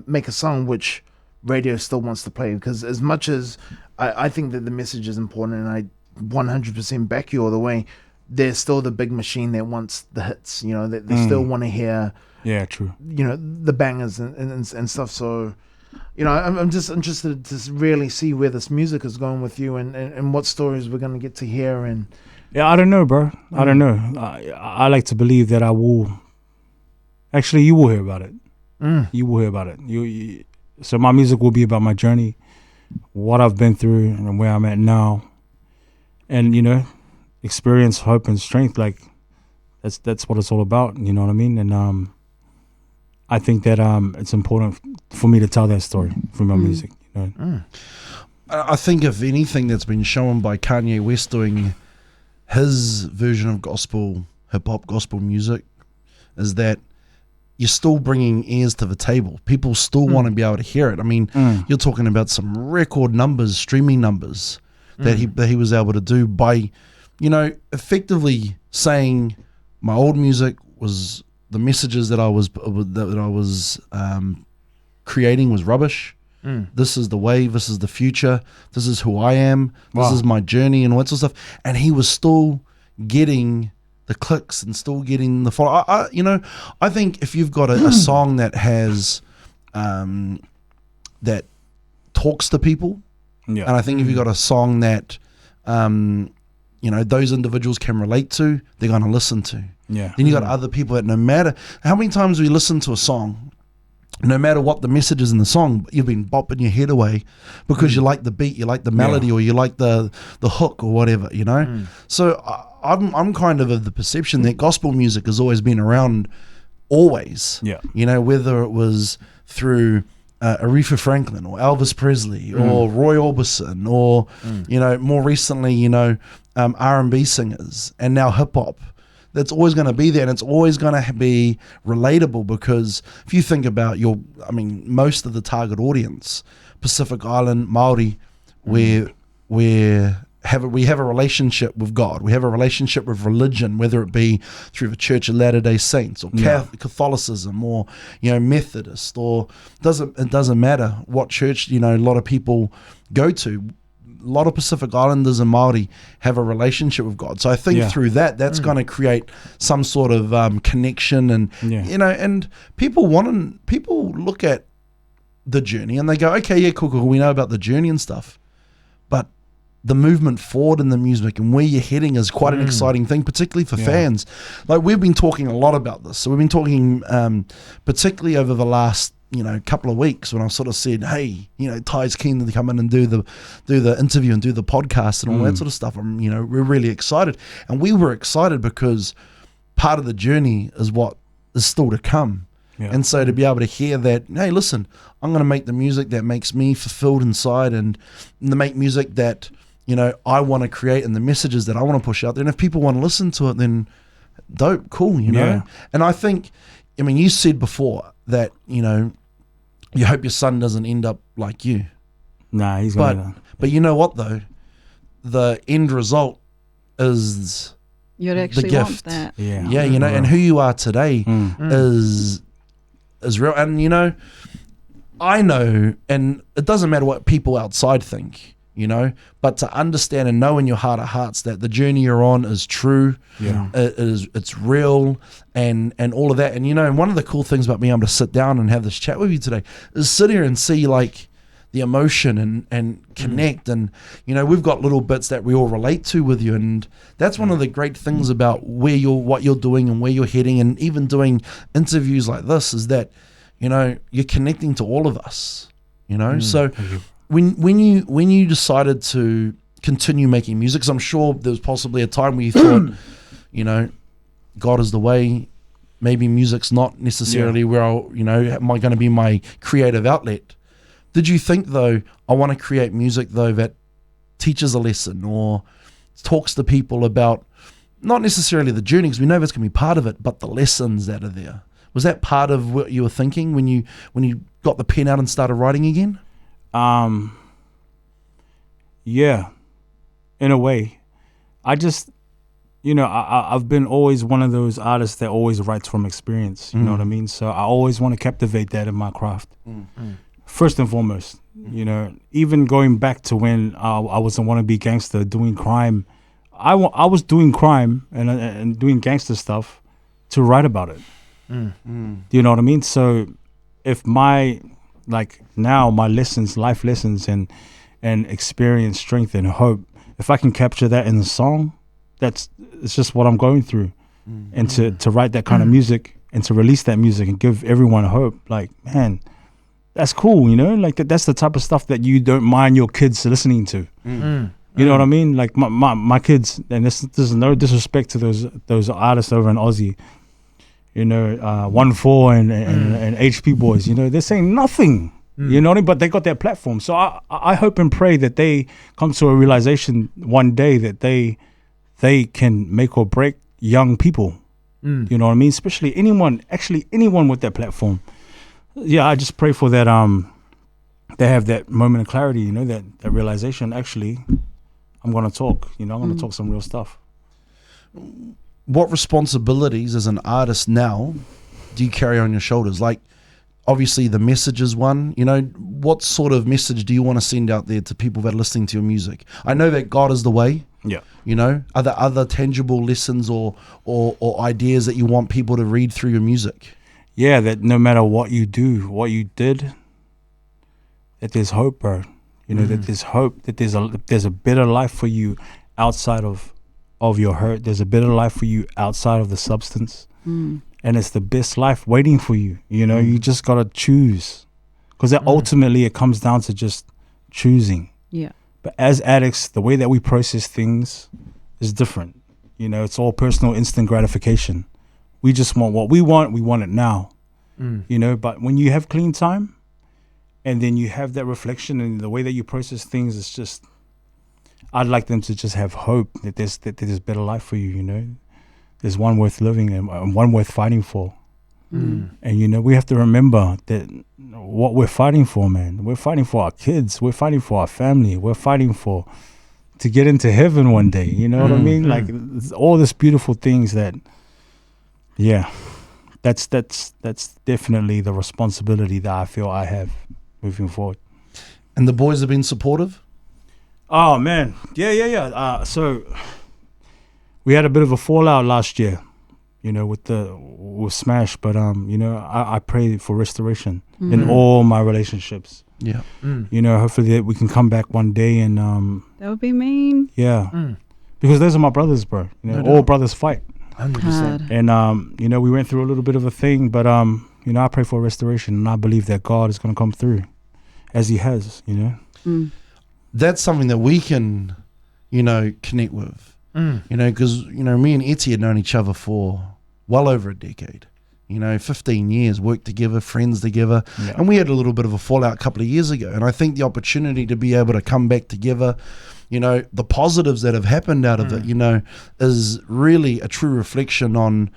make a song which radio still wants to play, because as much as I think that the message is important and I 100% back you all the way, there's still the big machine that wants the hits, you know, that they still want to hear, Yeah, true. you know, the bangers and stuff. So, you know, I'm just interested to really see where this music is going with you, and what stories we're going to get to hear. And Yeah, I don't know, bro. I don't know. I like to believe that I will. Actually, you will hear about it. You will hear about it. So my music will be about my journey, what I've been through, and where I'm at now, and you know, experience, hope, and strength. Like that's what it's all about. You know what I mean? And I think that it's important for me to tell that story through my music. You know? I think if anything that's been shown by Kanye West doing his version of gospel, hip-hop gospel music, is that you're still bringing ears to the table. People still want to be able to hear it. I mean, you're talking about some record numbers, streaming numbers that he was able to do by, you know, effectively saying my old music was the messages that I was creating was rubbish. This is the way, this is the future, this is who I am, this is my journey and all that sort of stuff. And he was still getting the clicks and still getting the follow. I think if you've got a song that has that talks to people, and I think if you've got a song that you know, those individuals can relate to, they're going to listen to. Yeah. Then you got other people that no matter how many times we listen to a song, no matter what the message is in the song, you've been bopping your head away because you like the beat, you like the melody, or you like the hook or whatever, you know. So I'm kind of the perception that gospel music has always been around, always. Yeah. You know, whether it was through Aretha Franklin or Elvis Presley or Roy Orbison or you know, more recently, you know, R&B singers, and now hip hop. That's always going to be there, and it's always going to be relatable, because if you think about most of the target audience, Pacific Island Maori, we have a relationship with God. We have a relationship with religion, whether it be through the Church of Latter-day Saints or Catholicism or, you know, Methodist, or it doesn't matter what church, you know, a lot of people go to. A lot of Pacific Islanders and Māori have a relationship with God. So I think through that's going to create some sort of connection, and you know, and people look at the journey and they go, okay, yeah, cool, we know about the journey and stuff, but the movement forward in the music and where you're heading is quite an exciting thing, particularly for fans. Like, we've been talking a lot about this. So we've been talking particularly over the last, you know, couple of weeks, when I sort of said, hey, you know, Ty's keen to come in and do the interview and do the podcast and all that sort of stuff. You know, we're really excited. And we were excited because part of the journey is what is still to come. Yeah. And so to be able to hear that, hey, listen, I'm going to make the music that makes me fulfilled inside, and to make music that, you know, I want to create, and the messages that I want to push out there. And if people want to listen to it, then dope, cool, you know. Yeah. And I think, I mean, you said before that, you know, you hope your son doesn't end up like you. Nah, he's gonna. But you know what though, the end result is You'd actually the want gift. that. Yeah, you know, and who you are today is real. And you know, I know, and it doesn't matter what people outside think, you know, but to understand and know in your heart of hearts that the journey you're on is true, it's real, and all of that. And you know, and one of the cool things about being able to sit down and have this chat with you today is sit here and see like the emotion and connect, and you know, we've got little bits that we all relate to with you, and that's one of the great things about what you're doing and where you're heading, and even doing interviews like this, is that, you know, you're connecting to all of us, you know. So when you decided to continue making music, 'cause I'm sure there was possibly a time where you thought, you know, God is the way, maybe music's not necessarily where am I going to be my creative outlet? Did you think, though, I want to create music, though, that teaches a lesson or talks to people about not necessarily the journey, because we know that's going to be part of it, but the lessons that are there? Was that part of what you were thinking when you got the pen out and started writing again? Yeah, in a way. I just, I've been always one of those artists that always writes from experience. You know what I mean? So I always want to captivate that in my craft. First and foremost, even going back to when I was a wannabe gangster doing crime, I was doing crime and doing gangster stuff to write about it. Do you know what I mean? So if my lessons, life lessons and experience, strength and hope, if I can capture that in a song, it's just what I'm going through. And to write that kind of music and to release that music and give everyone hope, like, man, that's cool, like that's the type of stuff that you don't mind your kids listening to. You know what I mean? Like my kids, and this is no disrespect to those artists over in Aussie, 1-4 and HP Boys, they're saying nothing. You know what I mean? But they got their platform. So I hope and pray that they come to a realization one day that they can make or break young people. You know what I mean? Especially anyone with that platform. Yeah, I just pray for that they have that moment of clarity, that realization. Actually, I'm gonna talk, I'm gonna talk some real stuff. What responsibilities as an artist now do you carry on your shoulders? Like, obviously the message is one, what sort of message do you want to send out there to people that are listening to your music? I know that God is the way. Yeah. Are there other tangible lessons or ideas that you want people to read through your music? Yeah, that no matter what you do, what you did, that there's hope, bro. That there's hope, that there's a better life for you outside of your hurt. There's a better life for you outside of the substance. And it's the best life waiting for you. You just got to choose. Because ultimately it comes down to just choosing. Yeah. But as addicts, the way that we process things is different. It's all personal instant gratification. We just want what we want it now. But when you have clean time and then you have that reflection and the way that you process things, it's just, I'd like them to just have hope that there's better life for you, There's one worth living and one worth fighting for. And, we have to remember that what we're fighting for, man, we're fighting for our kids. We're fighting for our family. We're fighting to get into heaven one day. You know what I mean? Like all these beautiful things that, that's definitely the responsibility that I feel I have moving forward. And the boys have been supportive? Oh, man. Yeah. So we had a bit of a fallout last year, with Smash, but I pray for restoration in all my relationships. Yeah. Hopefully that we can come back one day and that would be mean. Yeah. Because those are my brothers, bro. All brothers fight. 100%. And we went through a little bit of a thing, but I pray for restoration, and I believe that God is going to come through as he has, That's something that we can, connect with. Because, me and Etsy had known each other for well over a decade. 15 years, worked together, friends together. Yeah. And we had a little bit of a fallout a couple of years ago. And I think the opportunity to be able to come back together, the positives that have happened out of it, is really a true reflection on,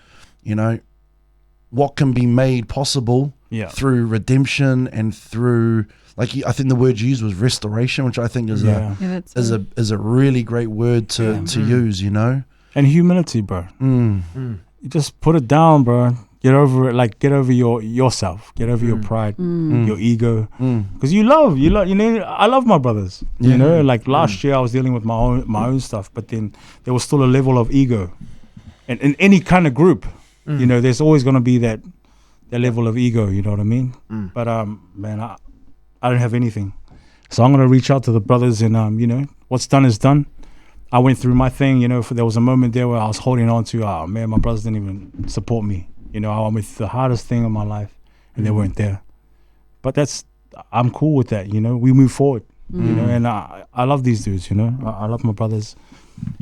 what can be made possible through redemption and through, like, I think the word you used was restoration, which I think is a really great word to use, And humility, bro. You just put it down, bro. Get over it. Like, get over yourself. Get over your pride, your ego. Because I love my brothers. Like last year I was dealing with my own stuff, but then there was still a level of ego. And in any kind of group, there's always going to be that level of ego, you know what I mean? But man, I don't have anything. So I'm going to reach out to the brothers and, what's done is done. I went through my thing, there was a moment there where I was holding on to, my brothers didn't even support me. I went through the hardest thing of my life. and they weren't there. But I'm cool with that, you know. We move forward, you know, and I love these dudes, you know. I love my brothers.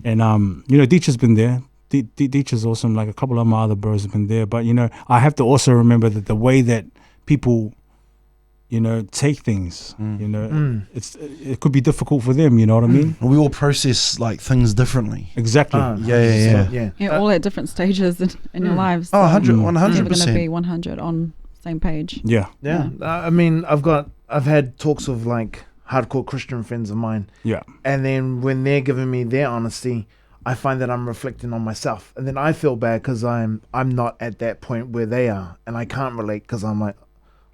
And, you know, Deech has been there. Deech is awesome. Like a couple of my other bros have been there. But, you know, I have to also remember that the way that people, you know, take things, you know, it could be difficult for them, you know what I mean? We all process like things differently. Exactly. Yeah. All at different stages in your lives. Oh, 100, You're never going to 100%. be 100 on same page. Yeah. I mean, I've had talks of like hardcore Christian friends of mine. Yeah. And then when they're giving me their honesty, I find that I'm reflecting on myself, and then I feel bad because I'm not at that point where they are, and I can't relate because I'm like,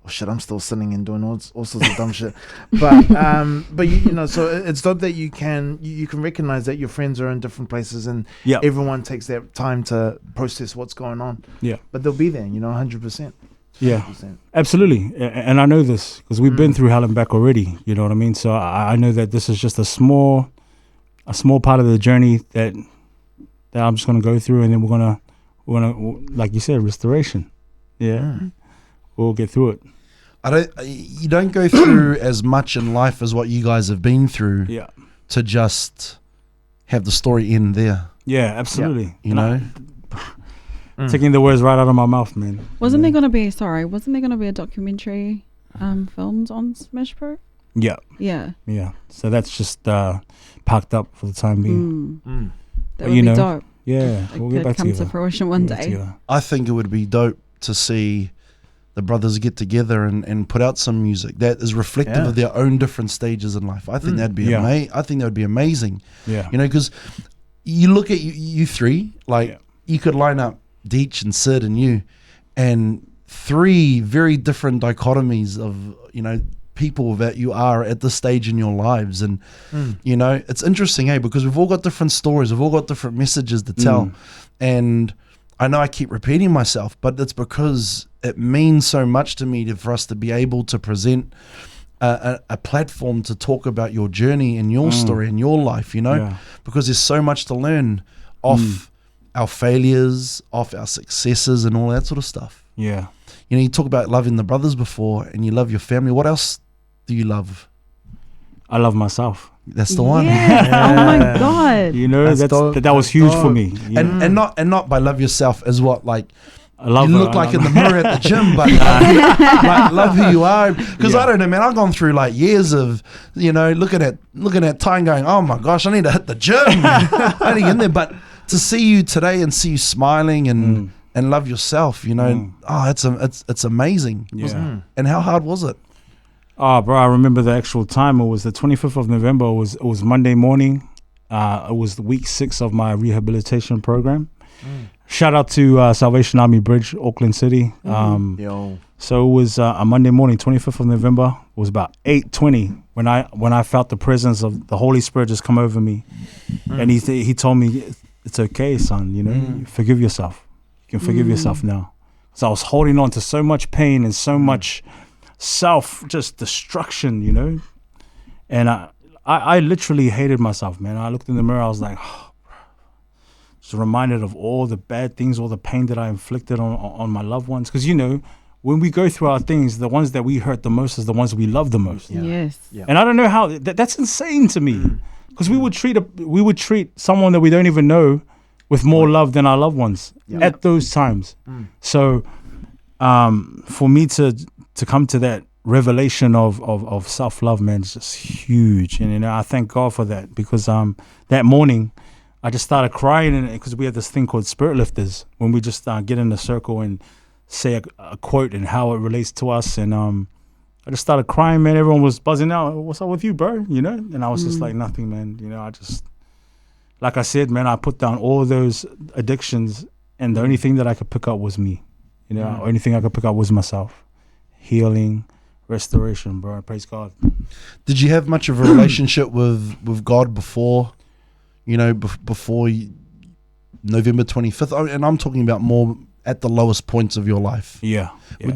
oh shit, I'm still sinning and doing all sorts of dumb shit. But you know, so it's dope that you can recognize that your friends are in different places, and everyone takes their time to process what's going on. Yeah. But they'll be there, you know, 100%. Yeah, 100%. absolutely. And I know this because we've been through hell and back already. You know what I mean? So I know that this is just a small part of the journey that I'm just gonna go through, and then we're gonna like you said, restoration. Yeah, we'll get through it. You don't go through as much in life as what you guys have been through. Yeah, to just have the story end there. Yeah, absolutely. You know. Taking the words right out of my mouth, man. Wasn't there going to be a documentary filmed on Smashproof? Yeah. Yeah. Yeah. So that's just packed up for the time being. That would be dope. Yeah. It We'll get could back come together. to fruition one We'll get day. together. I think it would be dope to see the brothers get together and put out some music that is reflective of their own different stages in life. I think that'd be I think that would be amazing. Yeah. You know, because you look at you three, like you could line up Deech and Sid and you, and three very different dichotomies of, you know, people that you are at this stage in your lives. And you know, it's interesting, because we've all got different stories, we've all got different messages to tell. And I know I keep repeating myself, but it's because it means so much to me for us to be able to present a platform to talk about your journey and your story and your life, you know, because there's so much to learn off our failures, off our successes and all that sort of stuff. Yeah. You know, you talk about loving the brothers before, and you love your family. What else do you love? I love myself. That's the one. Yes. Oh my God. You know, that was huge for me. And not by love yourself as what, like, I love you her. look like in the mirror at the gym, but love who you are. Because I don't know, man, I've gone through like years of, you know, looking at time going, oh my gosh, I need to hit the gym. I need to get in there. But to see you today and see you smiling and love yourself, you know, it's amazing. Yeah. And how hard was it? Oh, bro, I remember the actual time. It was the 25th of November. It was Monday morning. It was week 6 of my rehabilitation program. Shout out to Salvation Army Bridge, Auckland City. So it was a Monday morning, 25th of November. It was about 8:20 when I felt the presence of the Holy Spirit just come over me, and he told me, "It's okay, son. You know, forgive yourself. You can forgive yourself now." So I was holding on to so much pain and so much just destruction, you know, and I literally hated myself, man. I looked in the mirror. I was like, oh, just reminded of all the bad things, all the pain that I inflicted on my loved ones. Because, you know, when we go through our things, the ones that we hurt the most is the ones we love the most. Yes. And I don't know how that's insane to me, because we would treat someone that we don't even know with more love than our loved ones at those times. So for me to come to that revelation of self-love, man, is just huge. And, you know, I thank God for that, because that morning I just started crying, because we have this thing called spirit lifters, when we just get in a circle and say a quote and how it relates to us. And I just started crying, man. Everyone was buzzing out. What's up with you, bro? You know? And I was just like, nothing, man. You know, I just, like I said, man, I put down all those addictions, and the only thing that I could pick up was me. You know, the only thing I could pick up was myself. Healing, restoration, bro. Praise God. Did you have much of a relationship with God before, you know, before November 25th? And I'm talking about more at the lowest points of your life. Yeah.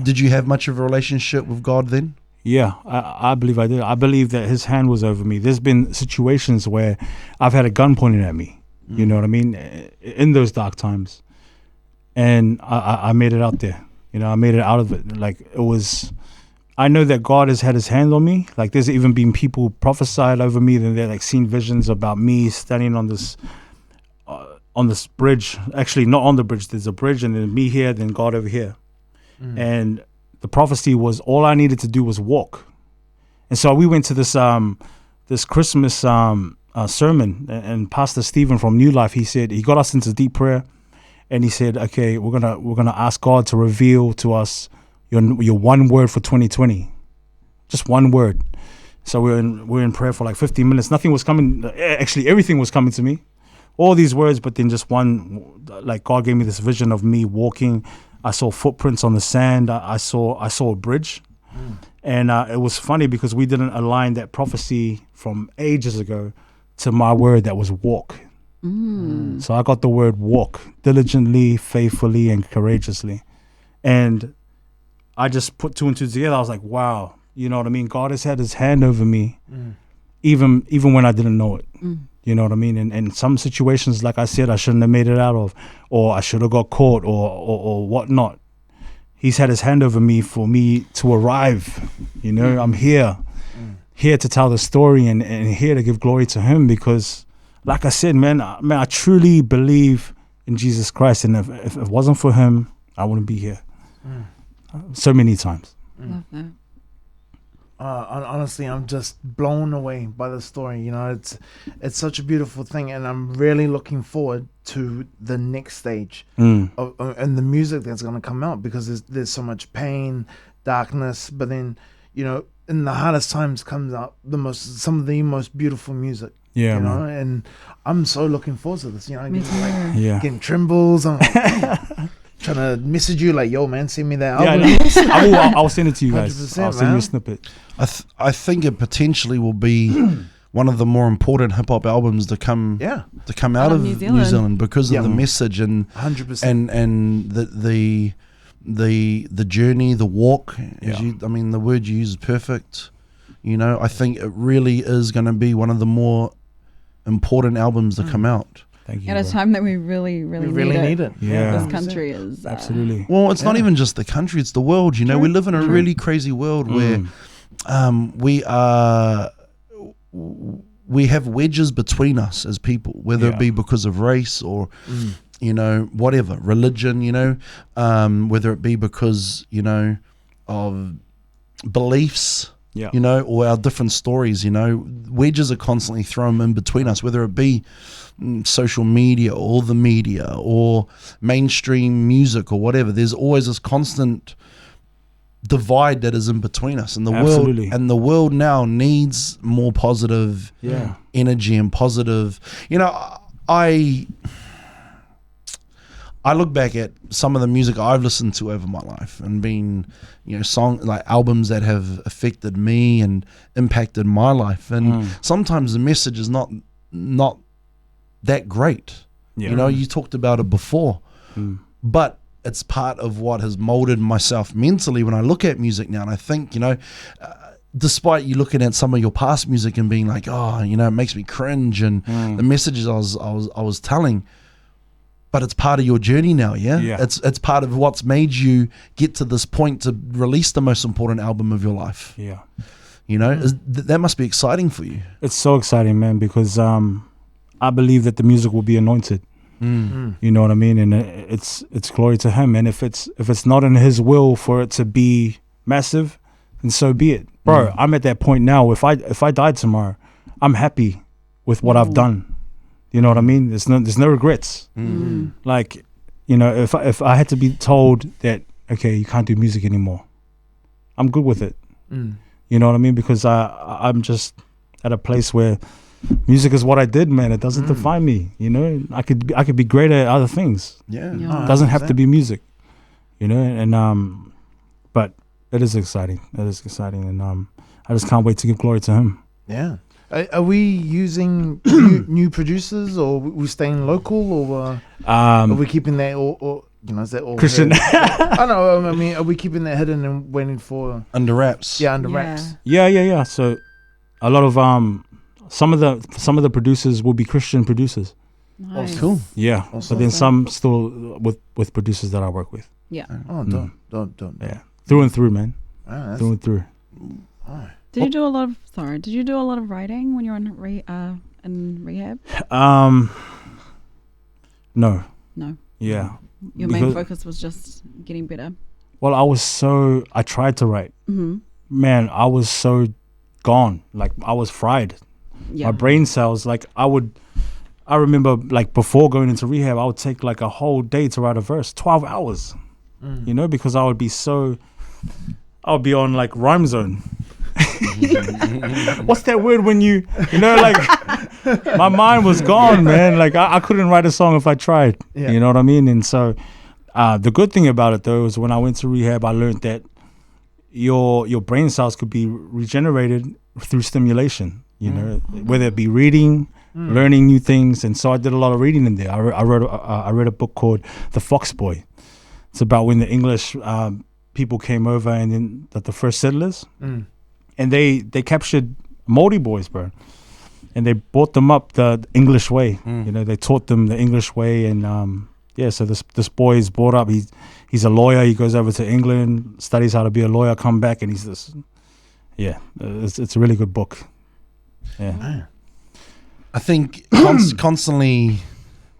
Did you have much of a relationship with God then? Yeah, I believe I did. I believe that his hand was over me. There's been situations where I've had a gun pointed at me, you know what I mean, in those dark times. And I made it out there. You know, I made it out of it. Like, it was, I know that God has had his hand on me. Like, there's even been people prophesied over me, and they're like seen visions about me standing on this bridge. Actually, not on the bridge. There's a bridge, and then me here, then God over here. And the prophecy was all I needed to do was walk. And so we went to this this Christmas sermon, and Pastor Stephen from New Life, he got us into deep prayer, and he said, okay, we're gonna ask God to reveal to us your one word for 2020, just one word. So we're in prayer for like 15 minutes. Nothing was coming. Actually, everything was coming to me, all these words, but then just one. Like, God gave me this vision of me walking. I saw footprints on the sand. I saw a bridge. And it was funny because we didn't align that prophecy from ages ago to my word that was walk. So I got the word walk, diligently, faithfully, and courageously. And I just put two and two together. I was like, wow, you know what I mean? God has had his hand over me, even when I didn't know it. You know what I mean? And some situations, like I said, I shouldn't have made it out of, or I should have got caught, or whatnot. He's had his hand over me for me to arrive. You know, I'm here to tell the story and here to give glory to him, because, like I said, man, I truly believe in Jesus Christ. And if it wasn't for him, I wouldn't be here. So many times. Love that. Honestly, I'm just blown away by the story. You know, it's such a beautiful thing, and I'm really looking forward to the next stage and the music that's going to come out, because there's so much pain, darkness, but then, you know, in the hardest times comes out some of the most beautiful music. Yeah, you know, man. and I'm so looking forward to this. You know, Me too. getting trembles. I'm trying to message you like, yo, man, send me that Yeah, album. I'll send it to you guys. 100%, I'll send you man. a snippet. I think it potentially will be one of the more important hip hop albums to come out of New Zealand because of the message and 100%. and the journey, the walk. The word you use is perfect. You know, I think it really is going to be one of the more important albums to come out. Thank you. At a bro. time that we really need it. Yeah. This country is Absolutely. Well, it's not even just the country; it's the world. You know, we live in a really crazy world where we have wedges between us as people, whether it be because of race or you know, whatever, religion. You know, whether it be because, you know, of beliefs. Yeah. You know, or our different stories. You know, wedges are constantly thrown in between us, whether it be social media or the media or mainstream music or whatever. There's always this constant divide that is in between us, and the world now needs more positive energy and positive. You know, I look back at some of the music I've listened to over my life and been, you know, albums that have affected me and impacted my life, and sometimes the message is not that great. You know, you talked about it before, but it's part of what has molded myself mentally when I look at music now. And I think, you know, despite you looking at some of your past music and being like, oh, you know, it makes me cringe, and the messages I was telling, but it's part of your journey now. It's part of what's made you get to this point to release the most important album of your life. You know, that must be exciting for you. It's so exciting, man, because I believe that the music will be anointed. You know what I mean? And it's glory to him. And if it's not in his will for it to be massive, then so be it. Bro, I'm at that point now. If I died tomorrow, I'm happy with what I've done. You know what I mean? There's no regrets. Like, you know, if I had to be told that, okay, you can't do music anymore, I'm good with it. You know what I mean? Because I'm just at a place where music is what I did, man. It doesn't define me. You know, I could be great at other things. It doesn't have to be music. You know, and but it is exciting. It is exciting, and I just can't wait to give glory to him. Yeah. Are we using new producers, or we staying local, or are we keeping that, or you know, is that all Christian? I know. I mean, are we keeping that hidden and waiting for under wraps? Yeah, under wraps. Yeah. So a lot of some of the producers will be Christian producers. Nice. Oh, cool. Yeah, but then some still with producers that I work with. Yeah. Oh, don't. Yeah, through and through, man. Ah, that's- Through and through. Did you do a lot of? Sorry. Did you do a lot of writing when you were in rehab? No. No. Yeah. Your main Because- focus was just getting better. Well, I tried to write. Mm-hmm. Man, I was so gone. Like, I was fried. Yeah. My brain cells, like, I remember, like, before going into rehab, I would take, like, a whole day to write a verse, 12 hours, you know, because I would be on, like, rhyme zone. What's that word when you know, like, my mind was gone, man. Like, I couldn't write a song if I tried. Yeah. You know what I mean? And so the good thing about it, though, is when I went to rehab, I learned that your brain cells could be regenerated through stimulation, you know, whether it be reading, learning new things. And so I did a lot of reading in there. I read a book called The Fox Boy. It's about when the English people came over and then the first settlers. And they captured Māori boys, bro. And they brought them up the English way. You know, they taught them the English way. And so this boy is brought up. He's a lawyer. He goes over to England, studies how to be a lawyer, come back, and he's this. Yeah, it's a really good book. Yeah. I think constantly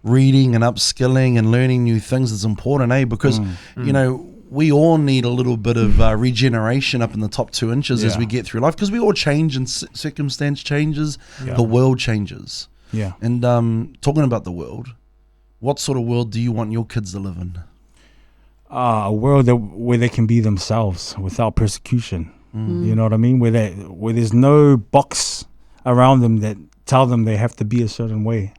reading and upskilling and learning new things is important, because you know, we all need a little bit of regeneration up in the top 2 inches as we get through life, because we all change and circumstance changes, the world changes. Yeah. And talking about the world, what sort of world do you want your kids to live in? A world where they can be themselves without persecution. You know what I mean? Where there's no box around them that tell them they have to be a certain way.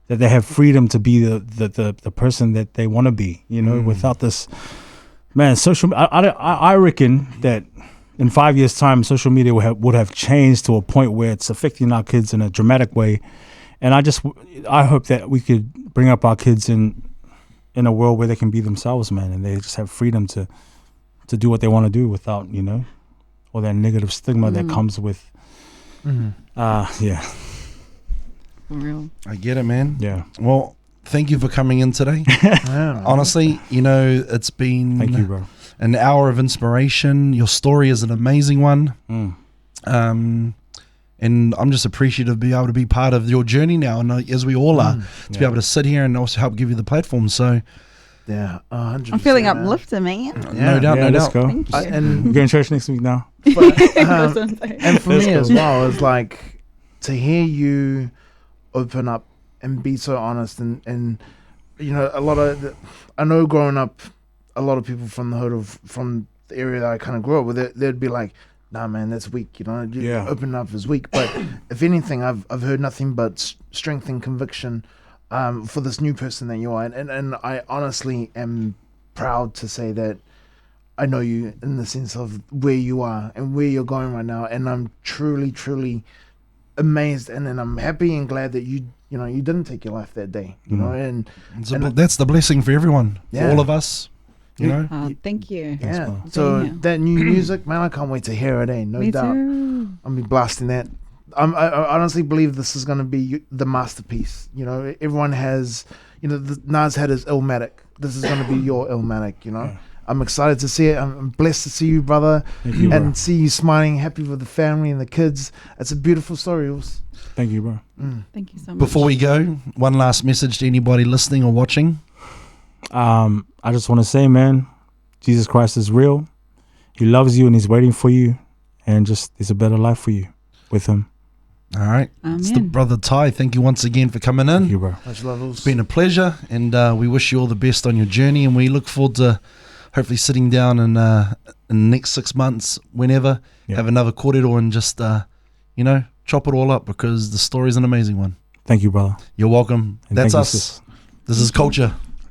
That they have freedom to be the person that they want to be. You know, without this. Man, I reckon that in 5 years' time, social media would have changed to a point where it's affecting our kids in a dramatic way. And I hope that we could bring up our kids in a world where they can be themselves, man, and they just have freedom to do what they want to do without, you know, all that negative stigma that comes with, For real. I get it, man. yeah. Well, thank you for coming in today. Honestly, you know, it's been Thank you, bro. an hour of inspiration. Your story is an amazing one. And I'm just appreciative to be able to be part of your journey now, and as we all are, to be able to sit here and also help give you the platform. So, Yeah, 100%. I'm feeling man. uplifted, man. no doubt, Yeah, no let's doubt. go. Thank you. And We're going to church next week now. and for Let's me go. as well, it's like to hear you open up and be so honest, and you know, I know growing up, a lot of people from the hood from the area that I kind of grew up with, they'd be like, nah, man, that's weak, you know, opening up is weak. But if anything, I've heard nothing but strength and conviction for this new person that you are, and I honestly am proud to say that I know you in the sense of where you are and where you're going right now, and I'm truly amazed, and I'm happy and glad that you didn't take your life that day, you know, and That's the blessing for everyone, for Yeah. all of us, you know. Thank you. yeah. well. So Yeah. that new music, man, I can't wait to hear it. No Me doubt, too. I'll be blasting that. I honestly believe this is going to be the masterpiece. You know, everyone has, you know, Nas had his Illmatic. This is going to be your Illmatic. You know, I'm excited to see it. I'm blessed to see you, brother, Thank you, and bro. see you smiling, happy with the family and the kids. It's a beautiful story. Us. Thank you, bro. Thank you so much. Before we go, one last message to anybody listening or watching. I just want to say, man, Jesus Christ is real. He loves you and he's waiting for you, and just there's a better life for you with him. All right. It's the Amen. brother Ty. Thank you once again for coming in. Thank you, bro. Much love. It's been a pleasure, and we wish you all the best on your journey, and we look forward to hopefully sitting down in the next 6 months, whenever, Yeah. have another corridor and just, you know, chop it all up, because the story's an amazing one. Thank you, brother. You're welcome. And That's thank you, us. sis. This is Culture.